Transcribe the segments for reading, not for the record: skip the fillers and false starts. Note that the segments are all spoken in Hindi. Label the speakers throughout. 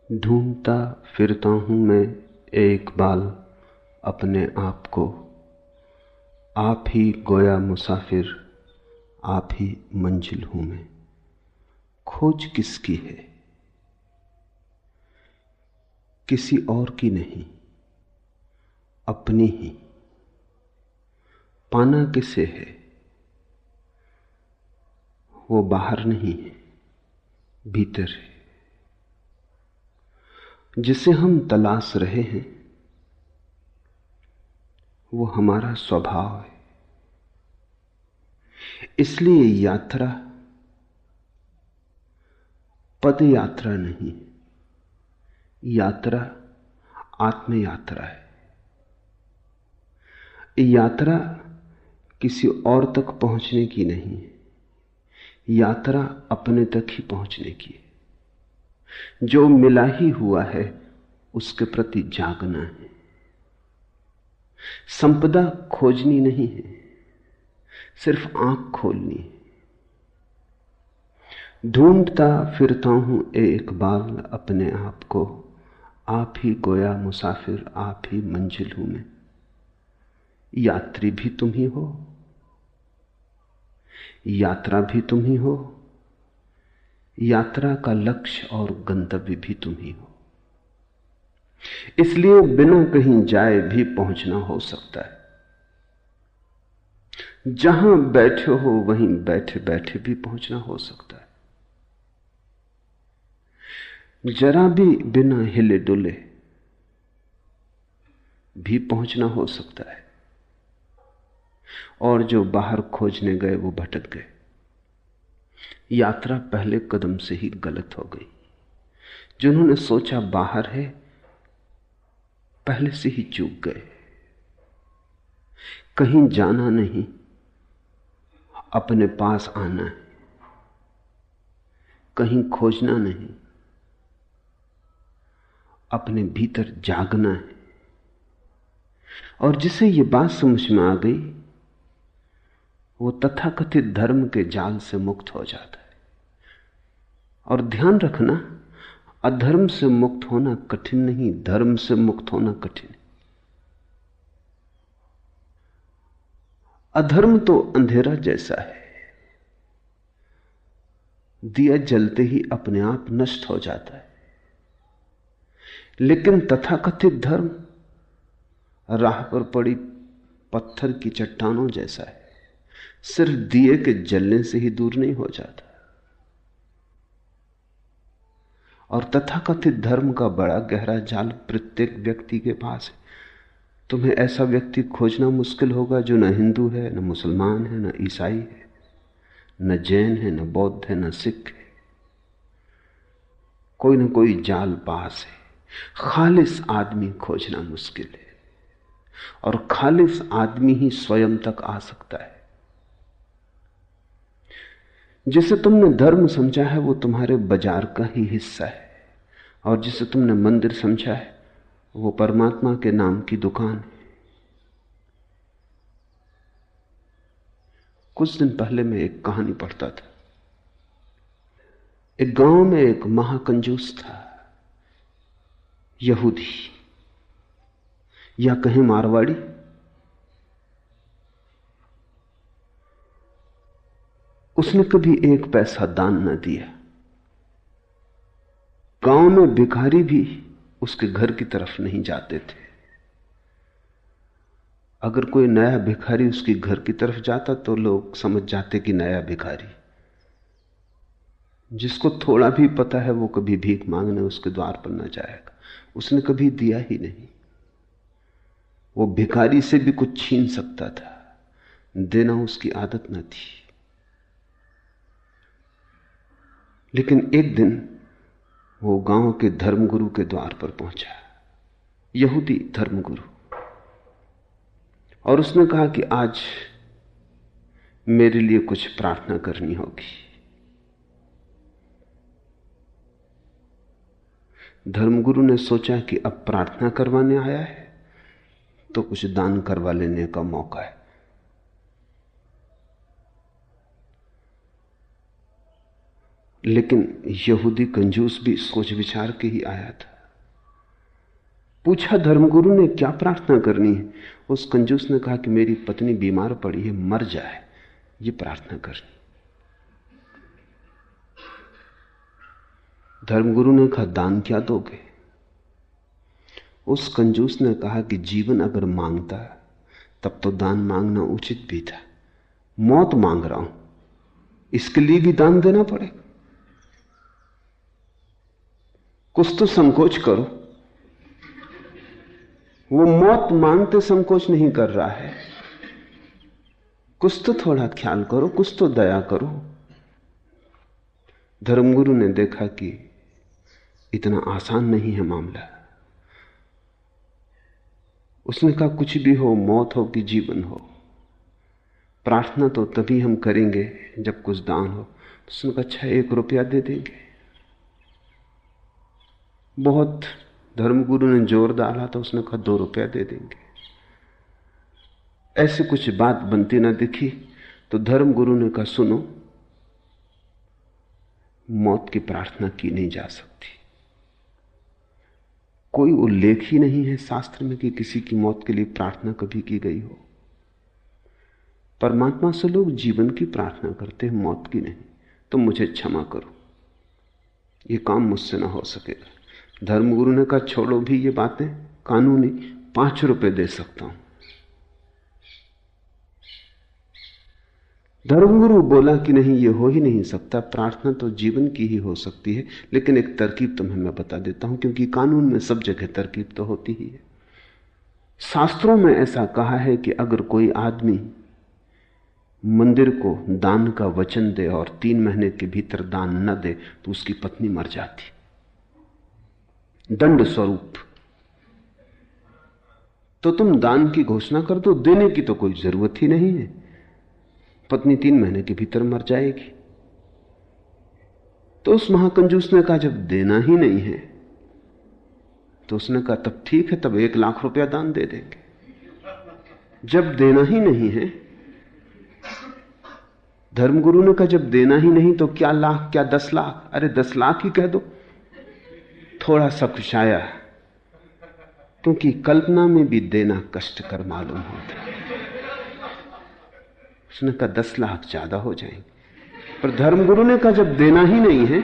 Speaker 1: ढूंढता फिरता हूँ मैं एक बाल अपने आप को। आप ही गोया मुसाफिर, आप ही मंजिल हूँ मैं। खोज किसकी है? किसी और की नहीं, अपनी ही। पाना किसे है? वो बाहर नहीं है, भीतर है। जिसे हम तलाश रहे हैं वो हमारा स्वभाव है। इसलिए यात्रा पद यात्रा नहीं, यात्रा आत्म यात्रा है। यात्रा किसी और तक पहुंचने की नहीं है, यात्रा अपने तक ही पहुंचने की है। जो मिला ही हुआ है उसके प्रति जागना है। संपदा खोजनी नहीं है, सिर्फ आंख खोलनी है। ढूंढता फिरता हूं एक बाल अपने आप को। आप ही गोया मुसाफिर, आप ही मंजिल हूं मैं। यात्री भी तुम ही हो, यात्रा भी तुम ही हो, यात्रा का लक्ष्य और गंतव्य भी तुम ही हो। इसलिए बिना कहीं जाए भी पहुंचना हो सकता है। जहां बैठे हो वहीं बैठे बैठे भी पहुंचना हो सकता है। जरा भी बिना हिले डुले भी पहुंचना हो सकता है। और जो बाहर खोजने गए वो भटक गए। यात्रा पहले कदम से ही गलत हो गई। जिन्होंने सोचा बाहर है, पहले से ही चूक गए। कहीं जाना नहीं, अपने पास आना है। कहीं खोजना नहीं, अपने भीतर जागना है। और जिसे ये बात समझ में आ गई वो तथाकथित धर्म के जाल से मुक्त हो जाता है। और ध्यान रखना, अधर्म से मुक्त होना कठिन नहीं, धर्म से मुक्त होना कठिन है। अधर्म तो अंधेरा जैसा है, दिया जलते ही अपने आप नष्ट हो जाता है। लेकिन तथाकथित धर्म राह पर पड़ी पत्थर की चट्टानों जैसा है, सिर्फ दिए के जलने से ही दूर नहीं हो जाता। और तथाकथित धर्म का बड़ा गहरा जाल प्रत्येक व्यक्ति के पास है। तुम्हें ऐसा व्यक्ति खोजना मुश्किल होगा जो न हिंदू है, न मुसलमान है, न ईसाई है, न जैन है, न बौद्ध है, न सिख है। कोई न कोई जाल पास है। खालिस आदमी खोजना मुश्किल है, और खालिस आदमी ही स्वयं तक आ सकता है। जिसे तुमने धर्म समझा है वो तुम्हारे बाजार का ही हिस्सा है, और जिसे तुमने मंदिर समझा है वो परमात्मा के नाम की दुकान है। कुछ दिन पहले मैं एक कहानी पढ़ता था। एक गांव में एक महाकंजूस था, यहूदी या कहें मारवाड़ी। उसने कभी एक पैसा दान न दिया। गांव में भिखारी भी उसके घर की तरफ नहीं जाते थे। अगर कोई नया भिखारी उसके घर की तरफ जाता तो लोग समझ जाते कि नया भिखारी। जिसको थोड़ा भी पता है वो कभी भीख मांगने उसके द्वार पर न जाएगा। उसने कभी दिया ही नहीं। वो भिखारी से भी कुछ छीन सकता था, देना उसकी आदत न थी। लेकिन एक दिन वो गांव के धर्मगुरु के द्वार पर पहुंचा, यहूदी धर्मगुरु, और उसने कहा कि आज मेरे लिए कुछ प्रार्थना करनी होगी। धर्मगुरु ने सोचा कि अब प्रार्थना करवाने आया है तो कुछ दान करवा लेने का मौका है। लेकिन यहूदी कंजूस भी सोच विचार के ही आया था। पूछा धर्मगुरु ने क्या प्रार्थना करनी है? उस कंजूस ने कहा कि मेरी पत्नी बीमार पड़ी है, मर जाए, ये प्रार्थना करनी। धर्मगुरु ने कहा दान क्या दोगे? उस कंजूस ने कहा कि जीवन अगर मांगता तब तो दान मांगना उचित भी था। मौत मांग रहा हूं, इसके लिए भी दान देना पड़ेगा। कुछ तो संकोच करो। वो मौत मांगते संकोच नहीं कर रहा है। कुछ तो थोड़ा ख्याल करो, कुछ तो दया करो। धर्मगुरु ने देखा कि इतना आसान नहीं है मामला। उसने कहा कुछ भी हो, मौत हो कि जीवन हो, प्रार्थना तो तभी हम करेंगे जब कुछ दान हो। तो उसने कहा अच्छा 1 रुपया दे देंगे। बहुत धर्मगुरु ने जोर डाला तो उसने कहा 2 रुपया दे देंगे। ऐसे कुछ बात बनती ना दिखी तो धर्मगुरु ने कहा सुनो, मौत की प्रार्थना की नहीं जा सकती। कोई उल्लेख ही नहीं है शास्त्र में कि किसी की मौत के लिए प्रार्थना कभी की गई हो। परमात्मा से लोग जीवन की प्रार्थना करते हैं, मौत की नहीं। तो मुझे क्षमा करो, ये काम मुझसे ना हो सकेगा। धर्मगुरु ने कहा छोड़ो भी ये बातें कानूनी, 5 रुपए दे सकता हूं। धर्मगुरु बोला कि नहीं, ये हो ही नहीं सकता, प्रार्थना तो जीवन की ही हो सकती है। लेकिन एक तरकीब तुम्हें मैं बता देता हूं, क्योंकि कानून में सब जगह तरकीब तो होती ही है। शास्त्रों में ऐसा कहा है कि अगर कोई आदमी मंदिर को दान का वचन दे और 3 महीने के भीतर दान न दे तो उसकी पत्नी मर जाती, दंड स्वरूप। तो तुम दान की घोषणा कर दो, देने की तो कोई जरूरत ही नहीं है, पत्नी 3 महीने के भीतर मर जाएगी। तो उस महाकंजूस ने कहा जब देना ही नहीं है तो उसने कहा तब ठीक है, तब 1 लाख रुपया दान दे देंगे। जब देना ही नहीं है, धर्मगुरु ने कहा जब देना ही नहीं तो क्या लाख, क्या 10 लाख? अरे 10 लाख ही कह दो। थोड़ा सा खुशाया, क्योंकि कल्पना में भी देना कष्टकर मालूम होता है। उसने कहा 10 लाख ज्यादा हो जाएंगे। पर धर्मगुरु ने कहा जब देना ही नहीं है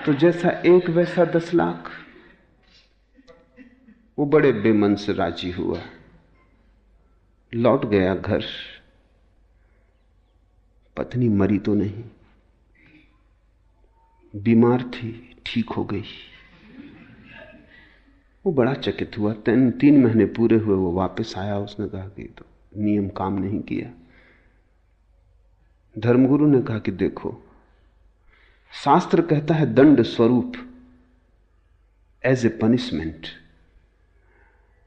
Speaker 1: तो जैसा 1 वैसा 10 लाख। वो बड़े बेमन से राजी हुआ, लौट गया घर। पत्नी मरी तो नहीं, बीमार थी, ठीक हो गई। वो बड़ा चकित हुआ। 3 महीने पूरे हुए, वो वापस आया। उसने कहा कि तो नियम काम नहीं किया। धर्मगुरु ने कहा कि देखो, शास्त्र कहता है दंड स्वरूप, एज ए पनिशमेंट,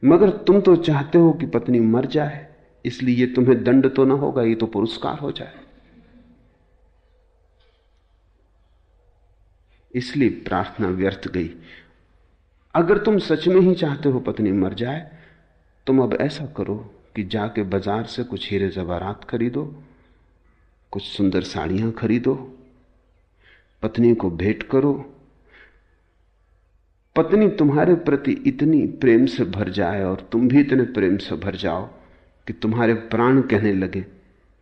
Speaker 1: मगर तुम तो चाहते हो कि पत्नी मर जाए, इसलिए ये तुम्हें दंड तो ना होगा, ये तो पुरस्कार हो जाए। इसलिए प्रार्थना व्यर्थ गई। अगर तुम सच में ही चाहते हो पत्नी मर जाए, तुम अब ऐसा करो कि जाके बाजार से कुछ हीरे जवाहरात खरीदो, कुछ सुंदर साड़ियां खरीदो, पत्नी को भेंट करो। पत्नी तुम्हारे प्रति इतनी प्रेम से भर जाए और तुम भी इतने प्रेम से भर जाओ कि तुम्हारे प्राण कहने लगे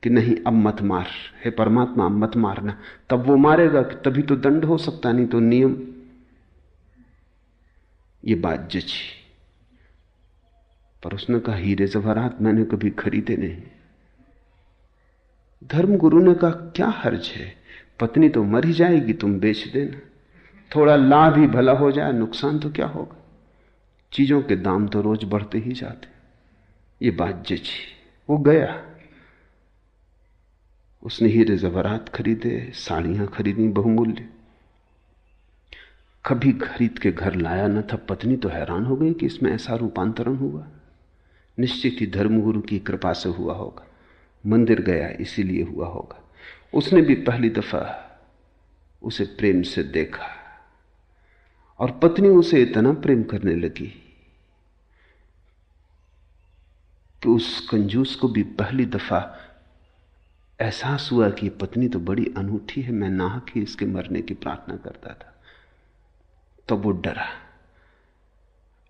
Speaker 1: कि नहीं अब मत मार, हे परमात्मा अब मत मारना। तब वो मारेगा कि तभी तो दंड हो सकता, नहीं तो नियम। ये बात जची। पर उसने कहा हीरे जवाहरात मैंने कभी खरीदे नहीं। धर्मगुरु ने कहा क्या हर्ज है, पत्नी तो मर ही जाएगी, तुम बेच देना, थोड़ा लाभ ही भला हो जाए, नुकसान तो क्या होगा, चीजों के दाम तो रोज बढ़ते ही जाते। ये बात जची। वो गया, उसने हीरे जवाहरात खरीदे, साड़ियां खरीदी बहुमूल्य, कभी खरीद के घर लाया न था। पत्नी तो हैरान हो गई कि इसमें ऐसा रूपांतरण हुआ। निश्चित ही धर्मगुरु की कृपा से हुआ होगा, मंदिर गया इसीलिए हुआ होगा। उसने भी पहली दफा उसे प्रेम से देखा और पत्नी उसे इतना प्रेम करने लगी कि उस कंजूस को भी पहली दफा एहसास हुआ कि ये पत्नी तो बड़ी अनूठी है, मैं नाहक ही इसके मरने की प्रार्थना करता था। तो वो डरा।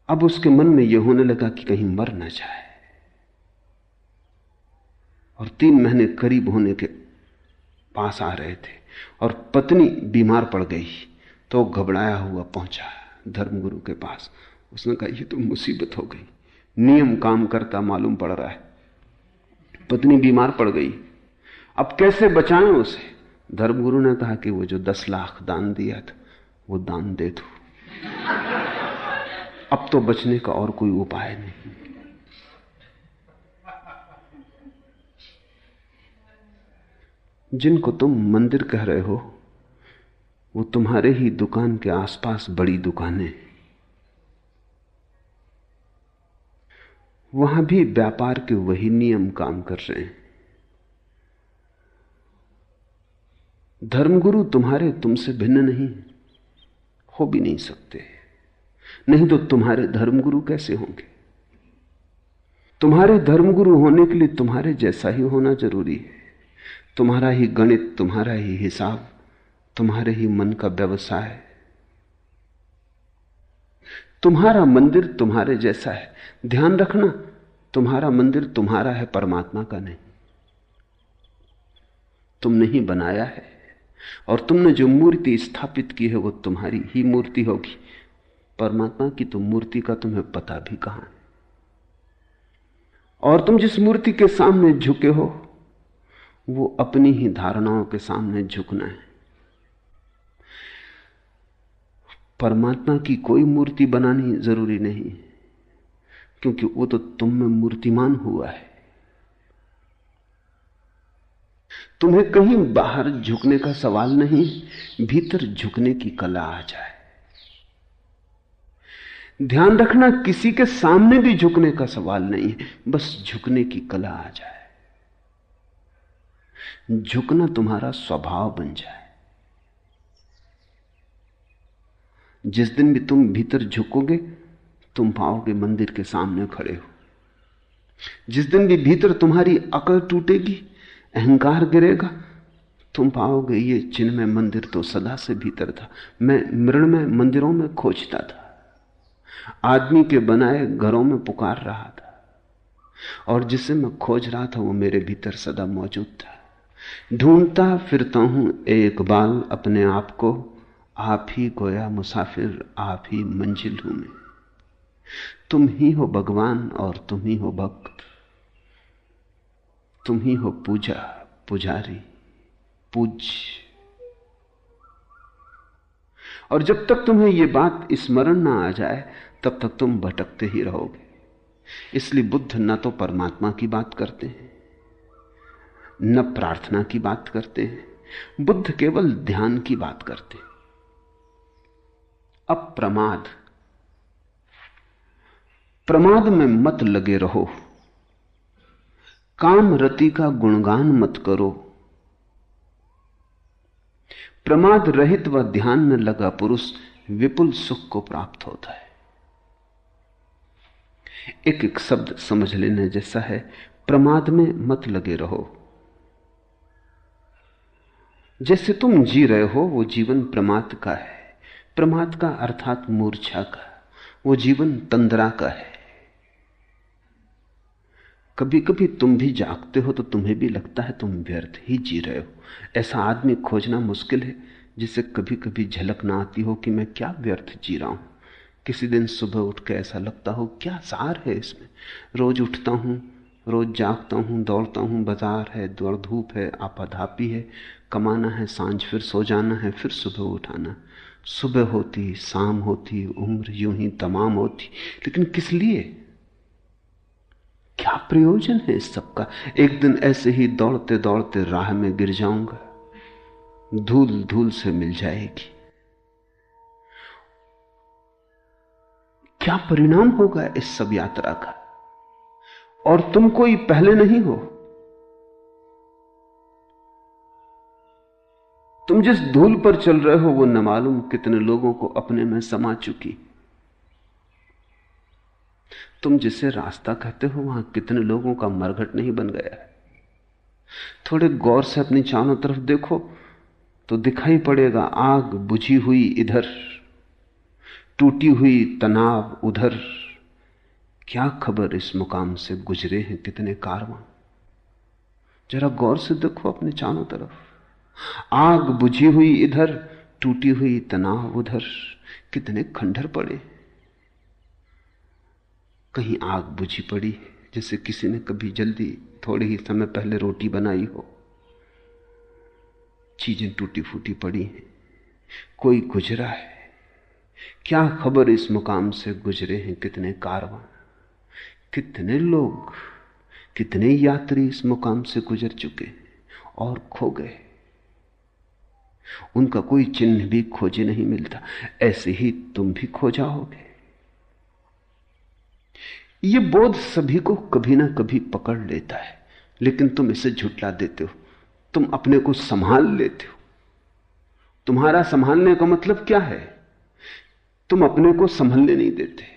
Speaker 1: अब उसके मन में यह होने लगा कि कहीं मर ना जाए। और 3 महीने करीब होने के पास आ रहे थे और पत्नी बीमार पड़ गई। तो घबराया हुआ पहुंचा धर्मगुरु के पास। उसने कहा, ये तो मुसीबत हो गई, नियम काम करता मालूम पड़ रहा है, पत्नी बीमार पड़ गई, अब कैसे बचाएं उसे। धर्मगुरु ने कहा कि वो जो 10 लाख दान दिया था वो दान दे दो, अब तो बचने का और कोई उपाय नहीं। जिनको तुम मंदिर कह रहे हो वो तुम्हारे ही दुकान के आसपास बड़ी दुकानें, वहां भी व्यापार के वही नियम काम कर रहे हैं। धर्मगुरु तुम्हारे तुमसे भिन्न नहीं, हो भी नहीं सकते, नहीं तो तुम्हारे धर्मगुरु कैसे होंगे। तुम्हारे धर्मगुरु होने के लिए तुम्हारे जैसा ही होना जरूरी है। तुम्हारा ही गणित, तुम्हारा ही हिसाब, तुम्हारे ही मन का व्यवसाय। तुम्हारा मंदिर तुम्हारे जैसा है। ध्यान रखना, तुम्हारा मंदिर तुम्हारा है, परमात्मा का नहीं। तुमने ही बनाया है और तुमने जो मूर्ति स्थापित की है वो तुम्हारी ही मूर्ति होगी। परमात्मा की तो मूर्ति का तुम्हें पता भी कहां है। और तुम जिस मूर्ति के सामने झुके हो वो अपनी ही धारणाओं के सामने झुकना है। परमात्मा की कोई मूर्ति बनानी जरूरी नहीं, क्योंकि वो तो तुम में मूर्तिमान हुआ है। तुम्हें कहीं बाहर झुकने का सवाल नहीं, भीतर झुकने की कला आ जाए। ध्यान रखना, किसी के सामने भी झुकने का सवाल नहीं है, बस झुकने की कला आ जाए। झुकना तुम्हारा स्वभाव बन जाए। जिस दिन भी तुम भीतर झुकोगे तुम पाओगे मंदिर के सामने खड़े हो। जिस दिन भी भीतर तुम्हारी अकल टूटेगी, अहंकार गिरेगा, तुम पाओगे ये चिन्ह में मंदिर तो सदा से भीतर था। मैं मृण में मंदिरों में खोजता था, आदमी के बनाए घरों में पुकार रहा था, और जिसे मैं खोज रहा था वो मेरे भीतर सदा मौजूद था। ढूंढता फिरता हूं एक बाल अपने आप को, आप ही गोया मुसाफिर, आप ही मंजिल हूं मैं। तुम ही हो भगवान और तुम ही हो भक्त, तुम ही हो पूजा पुजारी पूज्य। और जब तक तुम्हें यह बात स्मरण ना आ जाए तब तक तुम भटकते ही रहोगे। इसलिए बुद्ध न तो परमात्मा की बात करते हैं न प्रार्थना की बात करते हैं, बुद्ध केवल ध्यान की बात करते हैं। अब प्रमाद, प्रमाद में मत लगे रहो, काम रति का गुणगान मत करो। प्रमाद रहित व ध्यान में लगा पुरुष विपुल सुख को प्राप्त होता है। एक एक शब्द समझ लेने जैसा है। प्रमाद में मत लगे रहो। जैसे तुम जी रहे हो वो जीवन प्रमाद का है। प्रमाद का अर्थात मूर्छा का, वो जीवन तंद्रा का है। कभी कभी तुम भी जागते हो तो तुम्हें भी लगता है तुम व्यर्थ ही जी रहे हो। ऐसा आदमी खोजना मुश्किल है जिसे कभी कभी झलक ना आती हो कि मैं क्या व्यर्थ जी रहा हूं। किसी दिन सुबह उठ के ऐसा लगता हो क्या सार है इसमें। रोज उठता हूं, रोज जागता हूं, दौड़ता हूं, बाजार है, दौड़ धूप है, आपाधापी है, कमाना है, सांझ फिर सो जाना है, फिर सुबह उठाना। सुबह होती, शाम होती, उम्र यूं ही तमाम होती, लेकिन किस लिए? क्या प्रयोजन है इस सब का? एक दिन ऐसे ही दौड़ते दौड़ते राह में गिर जाऊंगा, धूल धूल से मिल जाएगी। क्या परिणाम होगा इस सब यात्रा का? और तुम कोई पहले नहीं हो। तुम जिस धूल पर चल रहे हो वो न मालूम कितने लोगों को अपने में समा चुकी। तुम जिसे रास्ता कहते हो वहां कितने लोगों का मरघट नहीं बन गया है। थोड़े गौर से अपनी चारों तरफ देखो तो दिखाई पड़ेगा आग बुझी हुई इधर, टूटी हुई तनाव उधर। क्या खबर इस मुकाम से गुजरे हैं कितने कारवां। जरा गौर से देखो अपने चारों तरफ, आग बुझी हुई इधर, टूटी हुई तनाव उधर। कितने खंडहर पड़े। कहीं आग बुझी पड़ी है, जैसे किसी ने कभी जल्दी थोड़े ही समय पहले रोटी बनाई हो। चीजें टूटी फूटी पड़ी हैं। कोई गुजरा है। क्या खबर इस मुकाम से गुजरे हैं कितने कारवां। कितने लोग, कितने यात्री इस मुकाम से गुजर चुके और खो गए। उनका कोई चिन्ह भी खोजे नहीं मिलता। ऐसे ही तुम भी खो जाओगे। ये बोध सभी को कभी ना कभी पकड़ लेता है, लेकिन तुम इसे झुठला देते हो। तुम अपने को संभाल लेते हो। तुम्हारा संभालने का मतलब क्या है? तुम अपने को संभलने नहीं देते।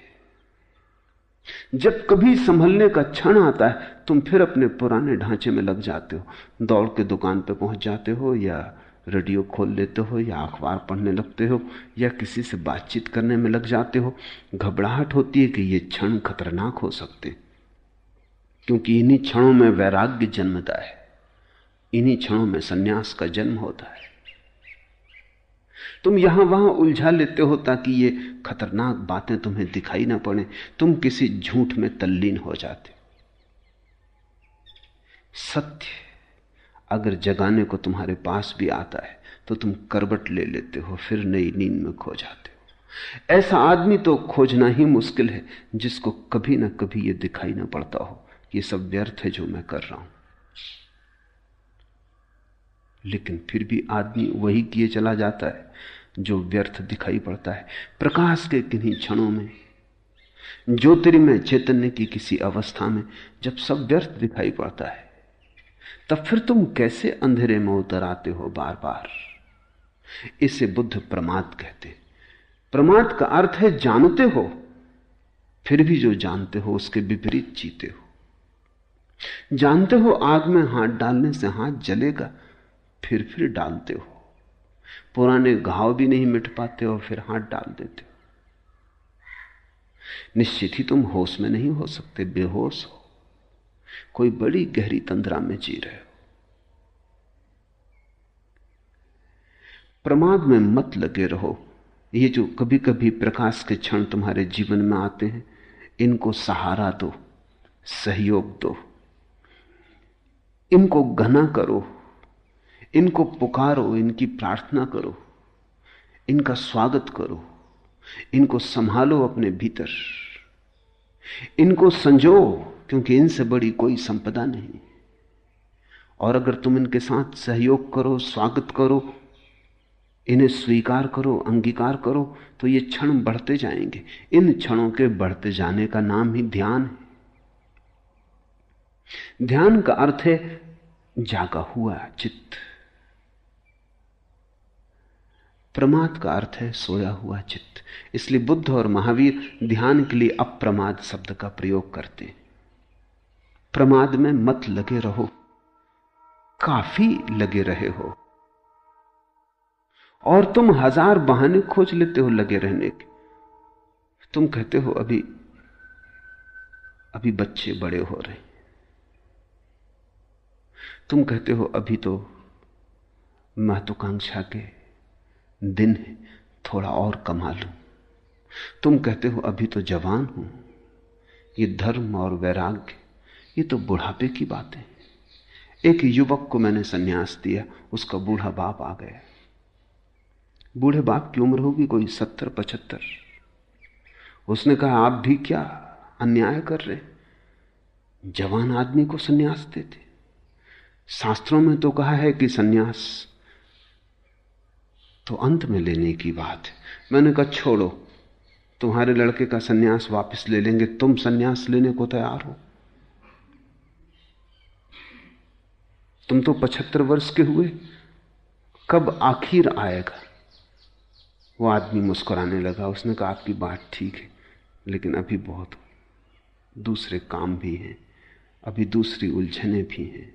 Speaker 1: जब कभी संभलने का क्षण आता है, तुम फिर अपने पुराने ढांचे में लग जाते हो। दौड़ के दुकान पे पहुंच जाते हो, या रेडियो खोल लेते हो, या अखबार पढ़ने लगते हो, या किसी से बातचीत करने में लग जाते हो। घबराहट होती है कि ये क्षण खतरनाक हो सकते, क्योंकि इन्हीं क्षणों में वैराग्य जन्मता है, इन्हीं क्षणों में सन्यास का जन्म होता है। तुम यहां वहां उलझा लेते हो ताकि ये खतरनाक बातें तुम्हें दिखाई ना पड़े। तुम किसी झूठ में तल्लीन हो जाते हो। सत्य अगर जगाने को तुम्हारे पास भी आता है तो तुम करवट ले लेते हो, फिर नई नींद में खो जाते हो। ऐसा आदमी तो खोजना ही मुश्किल है जिसको कभी ना कभी ये दिखाई ना पड़ता हो कि ये सब व्यर्थ है जो मैं कर रहा हूं। लेकिन फिर भी आदमी वही किए चला जाता है जो व्यर्थ दिखाई पड़ता है। प्रकाश के किन्हीं क्षणों में, ज्योतिर्मय चैतन्य की किसी अवस्था में, जब सब व्यर्थ दिखाई पड़ता है, तब फिर तुम कैसे अंधेरे में उतर आते हो बार बार। इसे बुद्ध प्रमाद कहते। प्रमाद का अर्थ है जानते हो, फिर भी जो जानते हो उसके विपरीत जीते हो। जानते हो आग में हाथ डालने से हाथ जलेगा, फिर डालते हो। पुराने घाव भी नहीं मिट पाते हो, फिर हाथ डाल देते हो। निश्चित ही तुम होश में नहीं हो सकते, बेहोश हो, कोई बड़ी गहरी तंद्रा में जी रहे हो। प्रमाद में मत लगे रहो। ये जो कभी कभी प्रकाश के क्षण तुम्हारे जीवन में आते हैं, इनको सहारा दो, सहयोग दो, इनको घना करो, इनको पुकारो, इनकी प्रार्थना करो, इनका स्वागत करो, इनको संभालो अपने भीतर, इनको संजो, क्योंकि इनसे बड़ी कोई संपदा नहीं। और अगर तुम इनके साथ सहयोग करो, स्वागत करो, इन्हें स्वीकार करो, अंगीकार करो, तो ये क्षण बढ़ते जाएंगे। इन क्षणों के बढ़ते जाने का नाम ही ध्यान है। ध्यान का अर्थ है जागा हुआ चित्त। प्रमाद का अर्थ है सोया हुआ चित्त। इसलिए बुद्ध और महावीर ध्यान के लिए अप्रमाद शब्द का प्रयोग करते हैं। प्रमाद में मत लगे रहो, काफी लगे रहे हो। और तुम हजार बहाने खोज लेते हो लगे रहने के। तुम कहते हो अभी बच्चे बड़े हो रहे, तुम कहते हो अभी तो महत्वाकांक्षा के दिन है, थोड़ा और कमा लूं। तुम कहते हो अभी तो जवान हूं, ये धर्म और वैराग्य ये तो बुढ़ापे की बातें। एक युवक को मैंने सन्यास दिया, उसका बूढ़ा बाप आ गया। बूढ़े बाप की उम्र होगी कोई 70-75। उसने कहा आप भी क्या अन्याय कर रहे, जवान आदमी को सन्यास देते। शास्त्रों में तो कहा है कि सन्यास तो अंत में लेने की बात है। मैंने कहा छोड़ो, तुम्हारे लड़के का सन्यास वापस ले लेंगे, तुम सन्यास लेने को तैयार हो? तुम तो 75 वर्ष के हुए, कब आखिर आएगा? वो आदमी मुस्कुराने लगा। उसने कहा आपकी बात ठीक है, लेकिन अभी बहुत दूसरे काम भी हैं, अभी दूसरी उलझने भी हैं।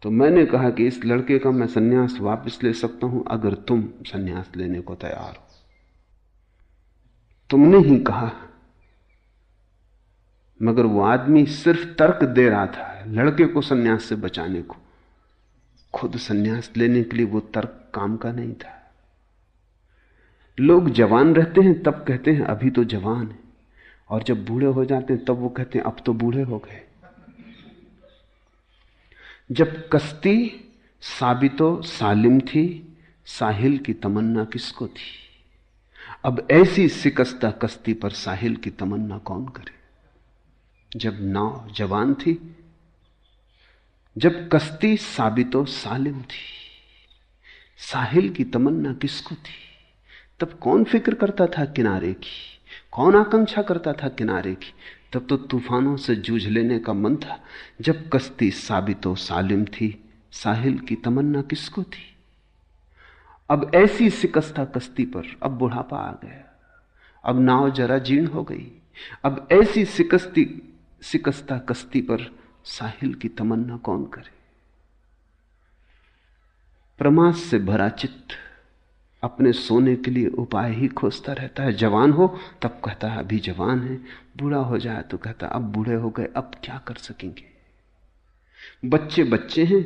Speaker 1: तो मैंने कहा कि इस लड़के का मैं सन्यास वापस ले सकता हूं अगर तुम सन्यास लेने को तैयार हो। तुमने ही कहा। मगर वो आदमी सिर्फ तर्क दे रहा था लड़के को सन्यास से बचाने को, खुद सन्यास लेने के लिए वो तर्क काम का नहीं था। लोग जवान रहते हैं तब कहते हैं अभी तो जवान है, और जब बूढ़े हो जाते हैं तब वो कहते हैं अब तो बूढ़े हो गए। जब कश्ती साबितो सालिम थी, साहिल की तमन्ना किसको थी? अब ऐसी शिकस्ता कश्ती पर साहिल की तमन्ना कौन करे? जब नाव जवान थी, जब कश्ती साबितो सालिम थी, साहिल की तमन्ना किसको थी? तब कौन फिक्र करता था किनारे की? कौन आकांक्षा करता था किनारे की? तब तो तूफानों से जूझ लेने का मन था। जब कश्ती साबितो सालिम थी, साहिल की तमन्ना किसको थी? अब ऐसी शिकस्ता कश्ती पर अब बुढ़ापा आ गया, अब नाव जरा जीर्ण हो गई। अब ऐसी शिकस्ता कश्ती पर साहिल की तमन्ना कौन करे? प्रमाद से भरा चित्त अपने सोने के लिए उपाय ही खोजता रहता है। जवान हो तब कहता है अभी जवान है, बूढ़ा हो जाए तो कहता अब बूढ़े हो गए, अब क्या कर सकेंगे। बच्चे बच्चे हैं,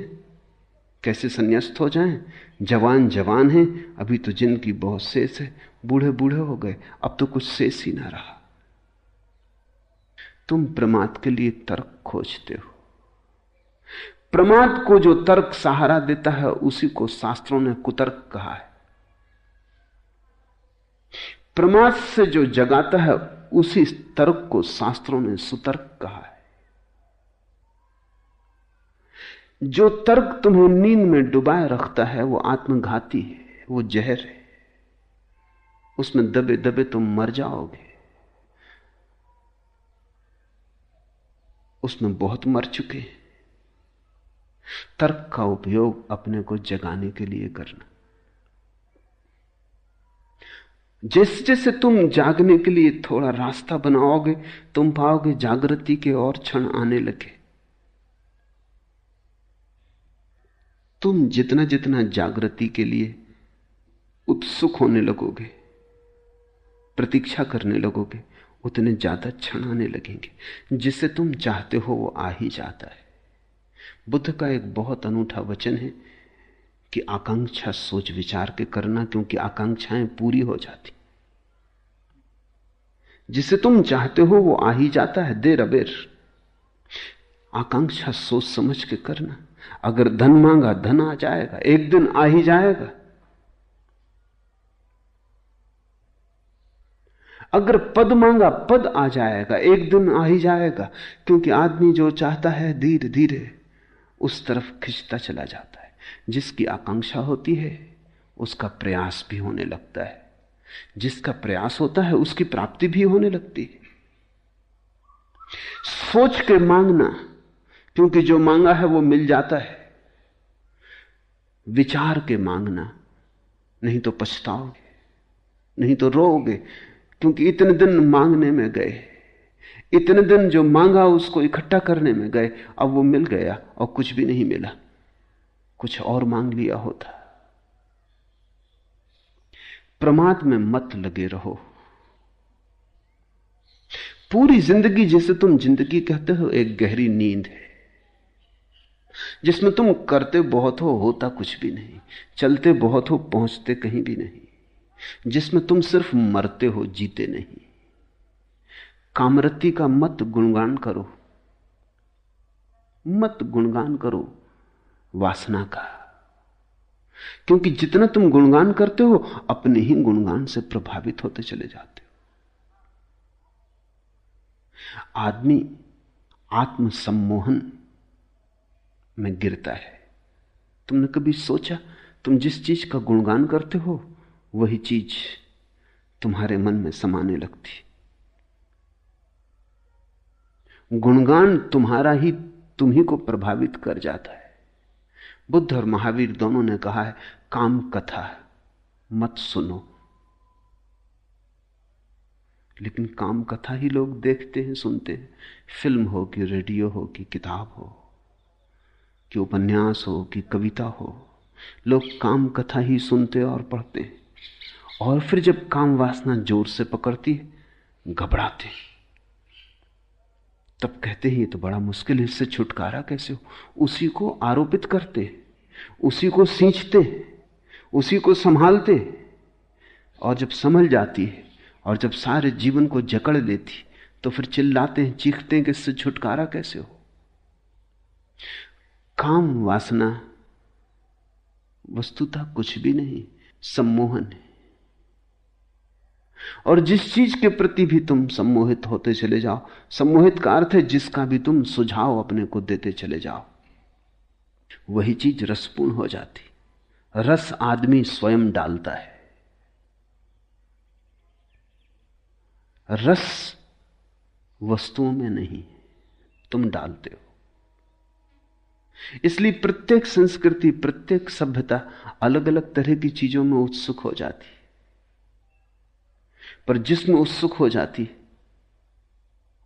Speaker 1: कैसे संन्यास्त हो जाएं। जवान जवान हैं, अभी तो जिंदगी बहुत शेष है। बूढ़े बूढ़े हो गए, अब तो कुछ शेष ही ना रहा। तुम प्रमाद के लिए तर्क खोजते हो। प्रमाद को जो तर्क सहारा देता है उसी को शास्त्रों ने कुतर्क कहा है। प्रमाद से जो जगाता है उसी तर्क को शास्त्रों ने सुतर्क कहा है। जो तर्क तुम्हें नींद में डुबाए रखता है वो आत्मघाती है, वो जहर है। उसमें दबे दबे तुम मर जाओगे। उसमें बहुत मर चुके हैं। तर्क का उपयोग अपने को जगाने के लिए करना। जैसे जैसे तुम जागने के लिए थोड़ा रास्ता बनाओगे, तुम पाओगे जागृति के और क्षण आने लगे। तुम जितना जितना जागृति के लिए उत्सुक होने लगोगे, प्रतीक्षा करने लगोगे, उतने ज्यादा क्षण आने लगेंगे। जिसे तुम चाहते हो वो आ ही जाता है। बुद्ध का एक बहुत अनूठा वचन है कि आकांक्षा सोच विचार के करना, क्योंकि आकांक्षाएं पूरी हो जाती। जिसे तुम चाहते हो वो आ ही जाता है, देर अबेर। आकांक्षा सोच समझ के करना। अगर धन मांगा धन आ जाएगा, एक दिन आ ही जाएगा। अगर पद मांगा पद आ जाएगा, एक दिन आ ही जाएगा। क्योंकि आदमी जो चाहता है धीरे धीरे उस तरफ खिंचता चला जाता है। जिसकी आकांक्षा होती है उसका प्रयास भी होने लगता है। जिसका प्रयास होता है उसकी प्राप्ति भी होने लगती है। सोच के मांगना, क्योंकि जो मांगा है वो मिल जाता है। विचार के मांगना, नहीं तो पछताओगे, नहीं तो रोओगे। क्योंकि इतने दिन मांगने में गए, इतने दिन जो मांगा उसको इकट्ठा करने में गए, अब वो मिल गया और कुछ भी नहीं मिला। कुछ और मांग लिया होता। प्रमाद में मत लगे रहो। पूरी जिंदगी जिसे तुम जिंदगी कहते हो एक गहरी नींद है, जिसमें तुम करते बहुत हो, होता कुछ भी नहीं। चलते बहुत हो, पहुंचते कहीं भी नहीं। जिसमें तुम सिर्फ मरते हो, जीते नहीं। कामरति का मत गुणगान करो, मत गुणगान करो वासना का। क्योंकि जितना तुम गुणगान करते हो अपने ही गुणगान से प्रभावित होते चले जाते हो। आदमी आत्मसम्मोहन में गिरता है। तुमने कभी सोचा, तुम जिस चीज का गुणगान करते हो वही चीज तुम्हारे मन में समाने लगती। गुणगान तुम्हारा ही तुम ही को प्रभावित कर जाता है। बुद्ध और महावीर दोनों ने कहा है काम कथा मत सुनो। लेकिन काम कथा ही लोग देखते हैं, सुनते हैं। फिल्म हो कि रेडियो हो कि किताब हो, कि उपन्यास हो कि कविता हो, लोग काम कथा ही सुनते और पढ़ते हैं, और फिर जब काम वासना जोर से पकड़ती है घबराते हैं। तब कहते हैं ये तो बड़ा मुश्किल है, इससे छुटकारा कैसे हो। उसी को आरोपित करते हैं, उसी को सींचते हैं, उसी को संभालते हैं, और जब संभल जाती है और जब सारे जीवन को जकड़ लेती तो फिर चिल्लाते हैं, चीखते हैं कि इससे छुटकारा कैसे हो। काम वासना वस्तुतः कुछ भी नहीं, सम्मोहन है। और जिस चीज के प्रति भी तुम सम्मोहित होते चले जाओ, सम्मोहित का अर्थ है जिसका भी तुम सुझाव अपने को देते चले जाओ, वही चीज रसपूर्ण हो जाती। रस आदमी स्वयं डालता है, रस वस्तुओं में नहीं, तुम डालते हो। इसलिए प्रत्येक संस्कृति, प्रत्येक सभ्यता अलग अलग तरह की चीजों में उत्सुक हो जाती, पर जिसमें उत्सुक हो जाती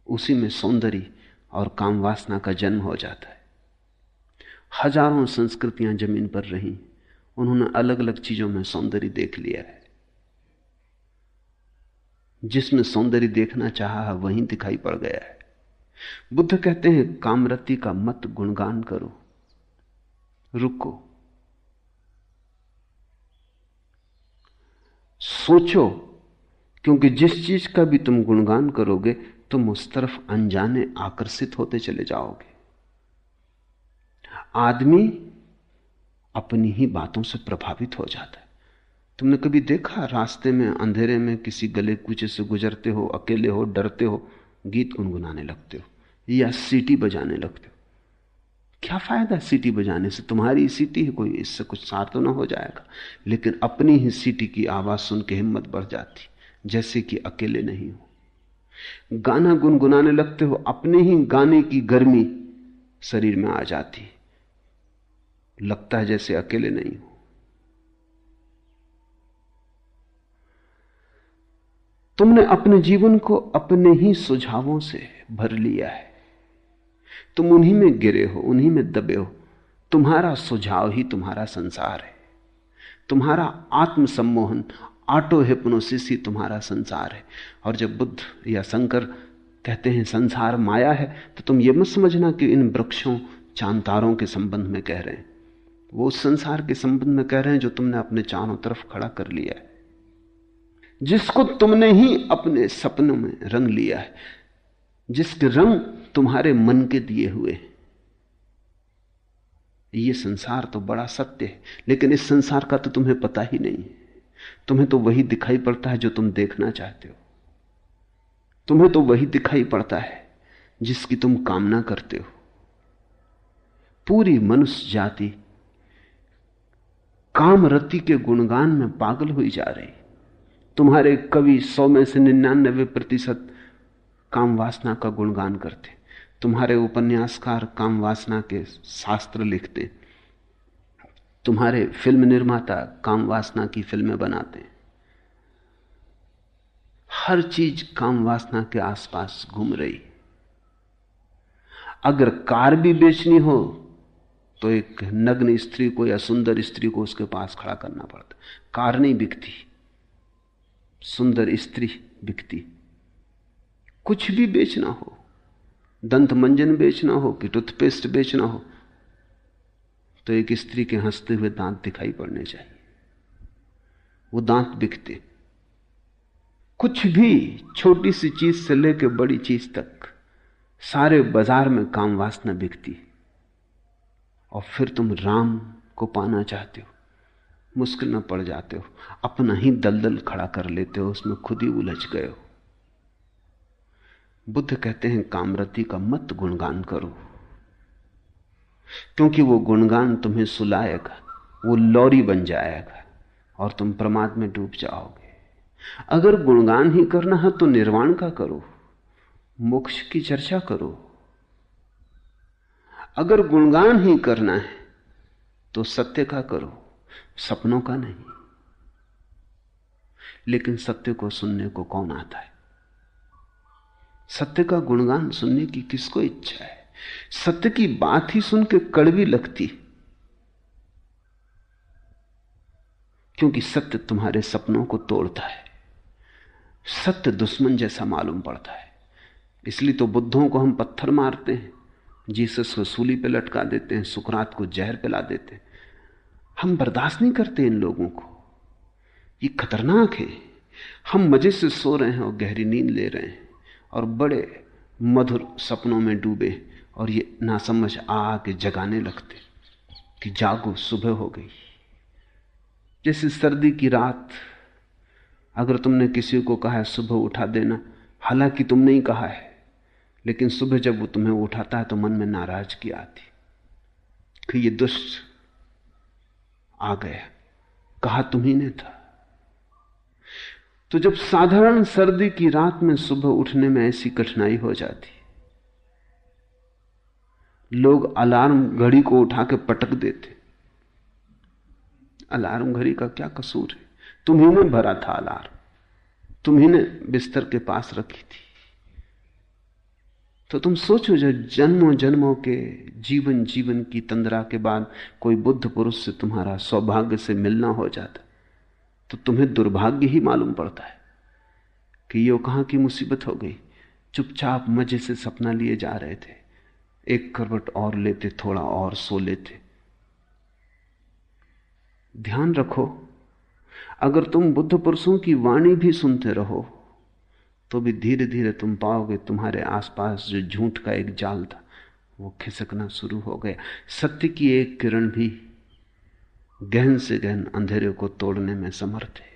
Speaker 1: उसी में सौंदर्य और काम वासना का जन्म हो जाता है। हजारों संस्कृतियां जमीन पर रही, उन्होंने अलग अलग चीजों में सौंदर्य देख लिया है। जिसमें सौंदर्य देखना चाहा वहीं दिखाई पड़ गया है। बुद्ध कहते हैं कामरति का मत गुणगान करो, रुको, सोचो, क्योंकि जिस चीज का भी तुम गुणगान करोगे तुम उस तरफ अनजाने आकर्षित होते चले जाओगे। आदमी अपनी ही बातों से प्रभावित हो जाता है। तुमने कभी देखा रास्ते में अंधेरे में किसी गले कूचे से गुजरते हो, अकेले हो, डरते हो, गीत गुनगुनाने लगते हो या सीटी बजाने लगते हो? क्या फायदा सीटी बजाने से? तुम्हारी सीटी है, कोई इससे कुछ सार तो ना हो जाएगा। लेकिन अपनी ही सीटी की आवाज सुन के हिम्मत बढ़ जाती, जैसे कि अकेले नहीं हो। गाना गुनगुनाने लगते हो, अपने ही गाने की गर्मी शरीर में आ जाती, लगता है जैसे अकेले नहीं हो। तुमने अपने जीवन को अपने ही सुझावों से भर लिया है, तुम उन्हीं में गिरे हो, उन्हीं में दबे हो। तुम्हारा सुझाव ही तुम्हारा संसार है, तुम्हारा आत्मसम्मोहन, ऑटो हिप्नोसिस ही तुम्हारा संसार है। और जब बुद्ध या शंकर कहते हैं संसार माया है, तो तुम ये मत समझना कि इन वृक्षों चांद तारों के संबंध में कह रहे हैं। वो उस संसार के संबंध में कह रहे हैं जो तुमने अपने चारों तरफ खड़ा कर लिया है, जिसको तुमने ही अपने सपनों में रंग लिया है, जिसके रंग तुम्हारे मन के दिए हुए हैं। ये संसार तो बड़ा सत्य है, लेकिन इस संसार का तो तुम्हें पता ही नहीं है। तुम्हें तो वही दिखाई पड़ता है जो तुम देखना चाहते हो, तुम्हें तो वही दिखाई पड़ता है जिसकी तुम कामना करते हो। पूरी मनुष्य जाति कामरति के गुणगान में पागल हुई जा रही। तुम्हारे कवि 100 में से 99% काम वासना का गुणगान करते, तुम्हारे उपन्यासकार काम वासना के शास्त्र लिखते, तुम्हारे फिल्म निर्माता काम वासना की फिल्में बनाते। हर चीज काम वासना के आसपास घूम रही। अगर कार भी बेचनी हो तो एक नग्न स्त्री को या सुंदर स्त्री को उसके पास खड़ा करना पड़ता। कार नहीं बिकती, सुंदर स्त्री बिकती। कुछ भी बेचना हो, दंत मंजन बेचना हो कि टूथपेस्ट बेचना हो, तो एक स्त्री के हंसते हुए दांत दिखाई पड़ने चाहिए, वो दांत बिकते। कुछ भी, छोटी सी चीज से लेकर बड़ी चीज तक, सारे बाजार में काम वासना बिकती। और फिर तुम राम को पाना चाहते हो, मुश्किल में पड़ जाते हो, अपना ही दलदल खड़ा कर लेते हो, उसमें खुद ही उलझ गए हो। बुद्ध कहते हैं कामरति का मत गुणगान करो, क्योंकि वो गुणगान तुम्हें सुलाएगा, वो लौरी बन जाएगा और तुम प्रमाद में डूब जाओगे। अगर गुणगान ही करना है तो निर्वाण का करो, मोक्ष की चर्चा करो। अगर गुणगान ही करना है तो सत्य का करो, सपनों का नहीं। लेकिन सत्य को सुनने को कौन आता है? सत्य का गुणगान सुनने की किसको इच्छा है? सत्य की बात ही सुन के कड़वी लगती, क्योंकि सत्य तुम्हारे सपनों को तोड़ता है। सत्य दुश्मन जैसा मालूम पड़ता है। इसलिए तो बुद्धों को हम पत्थर मारते हैं, जीसस को सूली पे लटका देते हैं, सुकरात को जहर पिला देते हैं। हम बर्दाश्त नहीं करते इन लोगों को, ये खतरनाक है। हम मजे से सो रहे हैं और गहरी नींद ले रहे हैं और बड़े मधुर सपनों में डूबे, और ये नासमझ आके जगाने लगते कि जागो, सुबह हो गई। जैसे सर्दी की रात, अगर तुमने किसी को कहा है सुबह उठा देना, हालांकि तुमने ही कहा है, लेकिन सुबह जब वो तुम्हें उठाता है तो मन में नाराजगी आती कि ये दुष्ट आ गया, कहा तुम्ही ने था। तो जब साधारण सर्दी की रात में सुबह उठने में ऐसी कठिनाई हो जाती, लोग अलार्म घड़ी को उठा के पटक देते। अलार्म घड़ी का क्या कसूर है? तुम्ही ने भरा था अलार्म, तुम्ही ने बिस्तर के पास रखी थी। तो तुम सोचो, जब जन्मों जन्मों के जीवन की तंद्रा के बाद कोई बुद्ध पुरुष से तुम्हारा सौभाग्य से मिलना हो जाता, तो तुम्हें दुर्भाग्य ही मालूम पड़ता है कि यो कहां की मुसीबत हो गई। चुपचाप मजे से सपना लिए जा रहे थे, एक करवट और लेते, थोड़ा और सो लेते। ध्यान रखो, अगर तुम बुद्ध पुरुषों की वाणी भी सुनते रहो तो भी धीरे धीरे तुम पाओगे तुम्हारे आसपास जो झूठ का एक जाल था वो खिसकना शुरू हो गया। सत्य की एक किरण भी गहन से गहन अंधेरे को तोड़ने में समर्थ है।